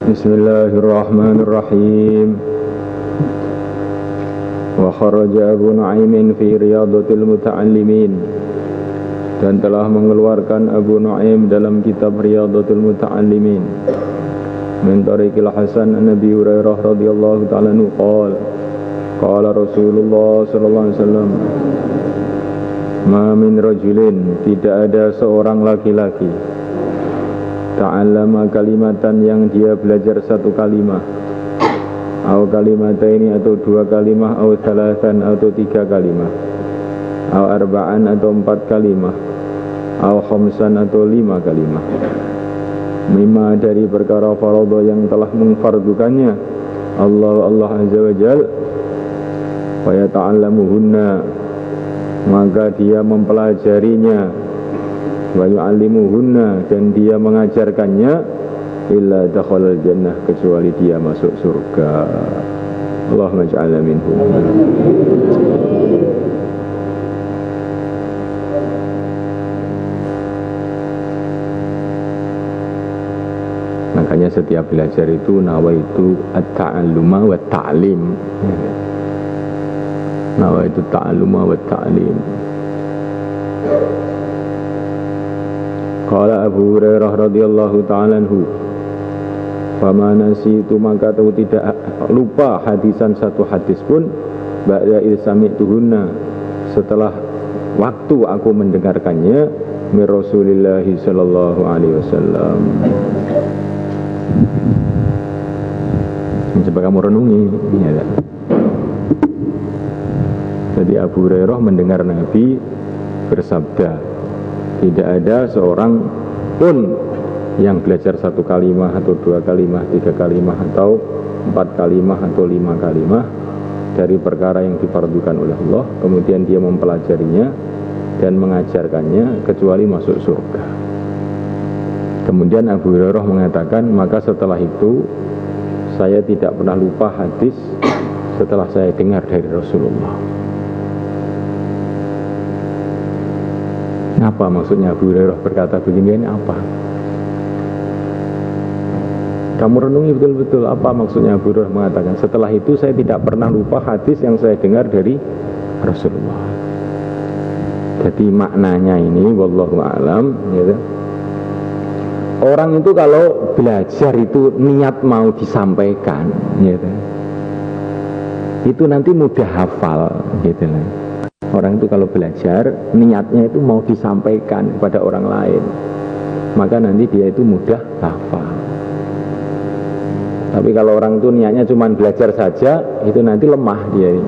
Bismillahirrahmanirrahim. Wa kharaja Abu Nu'aimin fi Riyadatil Muta'allimin, dan telah mengeluarkan Abu Nu'aim dalam kitab Riyadatul Muta'allimin min tariqil Hasan an Nabi Hurairah radhiyallahu ta'ala anhu qala Rasulullah sallallahu alaihi wasallam, ma min rajulin, tidak ada seorang laki-laki, ta'allama kalimatan, yang dia belajar satu kalimah, au kalimataini, atau dua kalimah, au thalathan, atau tiga kalimah, au arba'an, atau empat kalimah, au khamsan, atau lima kalimah, mimma, dari perkara faradha yang telah mengfardukannya Allah azza wa jal, wa yata'allamuhunna, maka dia mempelajarinya, wa yu'allimuhunna, dan dia mengajarkannya, illa dakhalal jannah, kecuali dia masuk surga. Allahumma ja'alna minhum. Makanya setiap belajar itu nawaitu at-ta'alluma wa ta'lim. Nawaitu ta'alluma wa ta'lim. Qala Abu Hurairah radhiyallahu ta'ala anhu, fama nasitu, maka aku tidak lupa hadisan satu hadis pun, ba'da ilsami'tuhunna, setelah waktu aku mendengarkannya, min Rasulillahi sallallahu alaihi wasallam. Coba kamu renungi, ya. Jadi Abu Hurairah mendengar Nabi bersabda, tidak ada seorang pun yang belajar satu kalimah atau dua kalimah, tiga kalimah, atau empat kalimah, atau lima kalimah dari perkara yang difardukan oleh Allah, kemudian dia mempelajarinya dan mengajarkannya, kecuali masuk surga. Kemudian Abu Hurairah mengatakan, maka setelah itu saya tidak pernah lupa hadis setelah saya dengar dari Rasulullah. Apa maksudnya Abu Hurairah berkata begini, ini apa? Kamu renungi betul-betul apa maksudnya Abu Hurairah mengatakan, setelah itu saya tidak pernah lupa hadis yang saya dengar dari Rasulullah. Jadi maknanya ini, wallahu a'lam, gitu. Orang itu kalau belajar itu niat mau disampaikan, gitu, itu nanti mudah hafal, gitu. Orang itu kalau belajar niatnya itu mau disampaikan kepada orang lain, maka nanti dia itu mudah hafal. Tapi kalau orang itu niatnya cuma belajar saja, itu nanti lemah dia,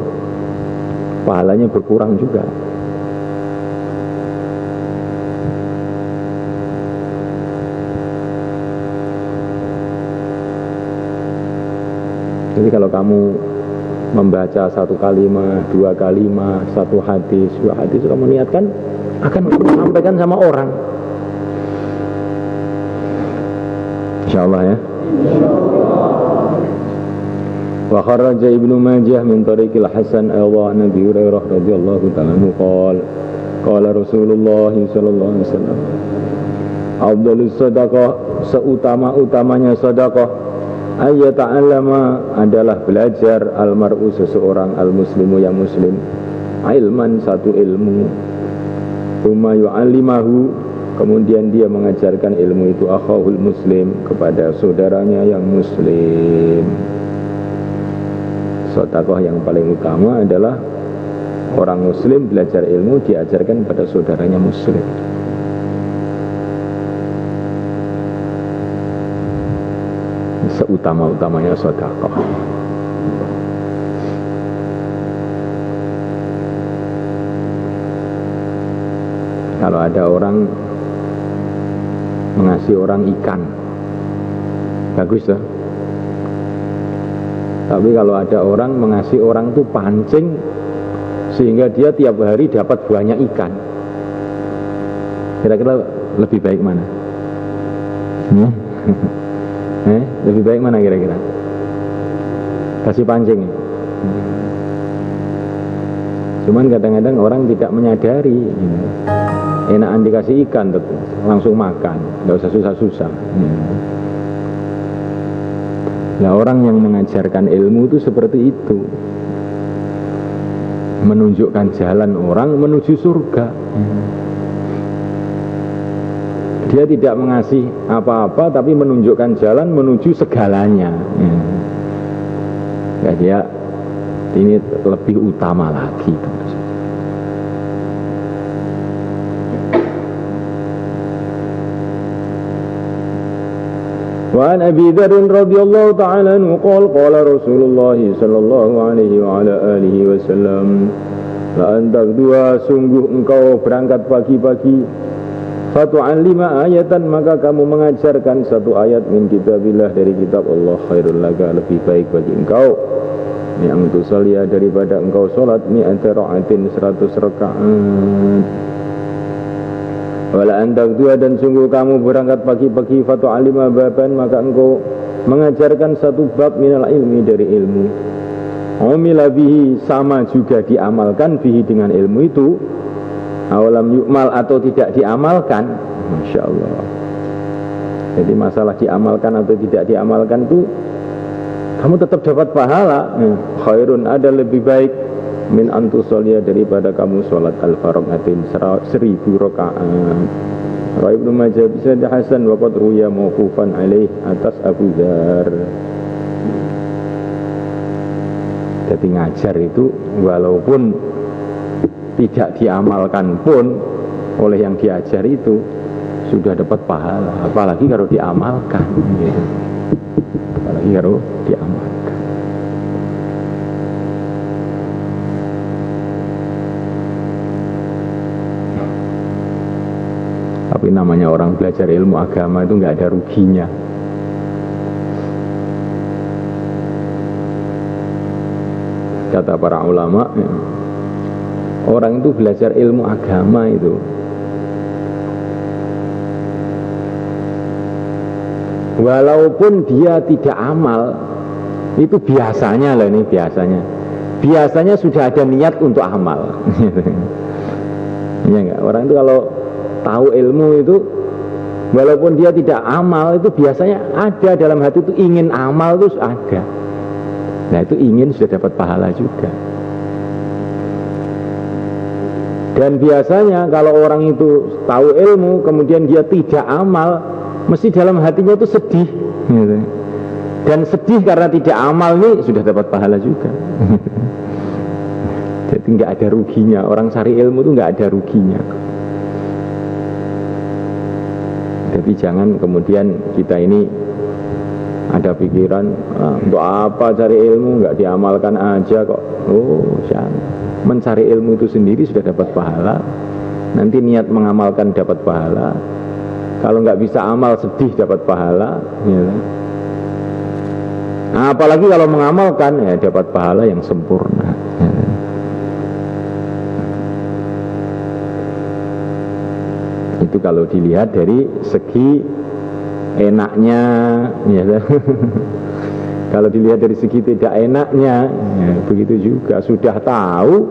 pahalanya berkurang juga. Jadi kalau kamu membaca satu kalimah, dua kalimah, satu hadis, dua hadis, kamu niatkan akan sampaikan sama orang, insyaallah ya. Wa kharaja Ibnu Majah min tariqil Hasan an Nabi Hurairah radhiyallahu ta'ala anhu qala Rasulullah sallallahu alaihi wasallam, afdhalus shadaqah, seutama-utamanya sedekah, ayyata'allama, adalah belajar, almar'u, seseorang, al-muslimu, yang muslim, ilman, satu ilmu, thumma yu'allimahu, kemudian dia mengajarkan ilmu itu, akhahul muslim, kepada saudaranya yang muslim. Sedekah yang paling utama adalah orang muslim belajar ilmu, diajarkan kepada saudaranya muslim. Seutama-utamanya sedekah. Kalau ada orang mengasihi orang ikan, bagus ya. Tapi kalau ada orang mengasihi orang itu pancing, sehingga dia tiap hari dapat banyak ikan, kira-kira lebih baik mana? Lebih baik mana kira-kira? Kasih pancing. Cuman kadang-kadang orang tidak menyadari, enakan dikasih ikan langsung makan, nggak usah susah-susah. Nah, orang yang mengajarkan ilmu itu seperti itu, menunjukkan jalan orang menuju surga. Dia tidak mengasih apa-apa, tapi menunjukkan jalan menuju segalanya. Ya, dia ini lebih utama lagi. وعن أبي ذر رضي الله تعالى عنه قال رسول الله صلى الله عليه وعلى آله وسلم la antaqdua, sungguh engkau berangkat pagi-pagi, fatu'allima ayatan, maka kamu mengajarkan satu ayat min kitabillah, dari kitab Allah, khairul laka, lebih baik bagi engkau, yang tusalliya, daripada engkau salat mi'ata ra'atin, 100 rakaat. Wala antak dua, dan sungguh kamu berangkat pagi-pagi, fatu'allima baban, maka engkau mengajarkan satu bab minal ilmi, dari ilmu. Umila bihi, sama juga diamalkan, bihi dengan ilmu itu, awalam yukmal, atau tidak diamalkan. Masya Allah. Jadi masalah diamalkan atau tidak diamalkan itu, kamu tetap dapat pahala. Khairun, ada lebih baik, min antusolia, daripada kamu sholat al-faraqatin 1000 rakaat. Rawi Ibnu Majah bisa Hasan wa qad ruya mauqufan alaih, atas Abu Dzar. Jadi ngajar itu walaupun tidak diamalkan pun oleh yang diajar itu sudah dapat pahala, apalagi kalau diamalkan, gitu. Apalagi kalau diamalkan. Tapi namanya orang belajar ilmu agama itu nggak ada ruginya. Kata para ulama, orang itu belajar ilmu agama itu, walaupun dia tidak amal, itu biasanya lah, ini biasanya sudah ada niat untuk amal. Iya enggak? Orang itu kalau tahu ilmu itu, walaupun dia tidak amal, itu biasanya ada dalam hati itu, ingin amal itu ada. Nah, itu ingin sudah dapat pahala juga. Dan biasanya kalau orang itu tahu ilmu kemudian dia tidak amal, mesti dalam hatinya itu sedih, gitu. Dan sedih karena tidak amal ini sudah dapat pahala juga. Jadi nggak ada ruginya. Orang cari ilmu itu nggak ada ruginya. Jadi jangan kemudian kita ini ada pikiran, untuk apa cari ilmu, nggak diamalkan aja kok. Oh, jangan. Mencari ilmu itu sendiri sudah dapat pahala. Nanti niat mengamalkan dapat pahala. Kalau nggak bisa amal, sedih dapat pahala, ya. Nah, apalagi kalau mengamalkan, ya dapat pahala yang sempurna, ya. Itu kalau dilihat dari segi enaknya, ya. Kalau dilihat dari segi tidak enaknya, ya, begitu juga. Sudah tahu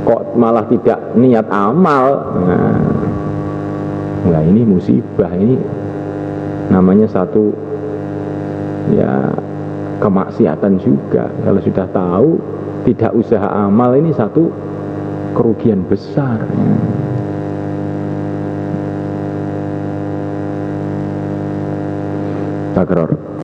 kok malah tidak niat amal. Nah, ini musibah, ini namanya satu, ya, kemaksiatan juga. Kalau sudah tahu tidak usaha amal, ini satu kerugian besar, ya. Takror.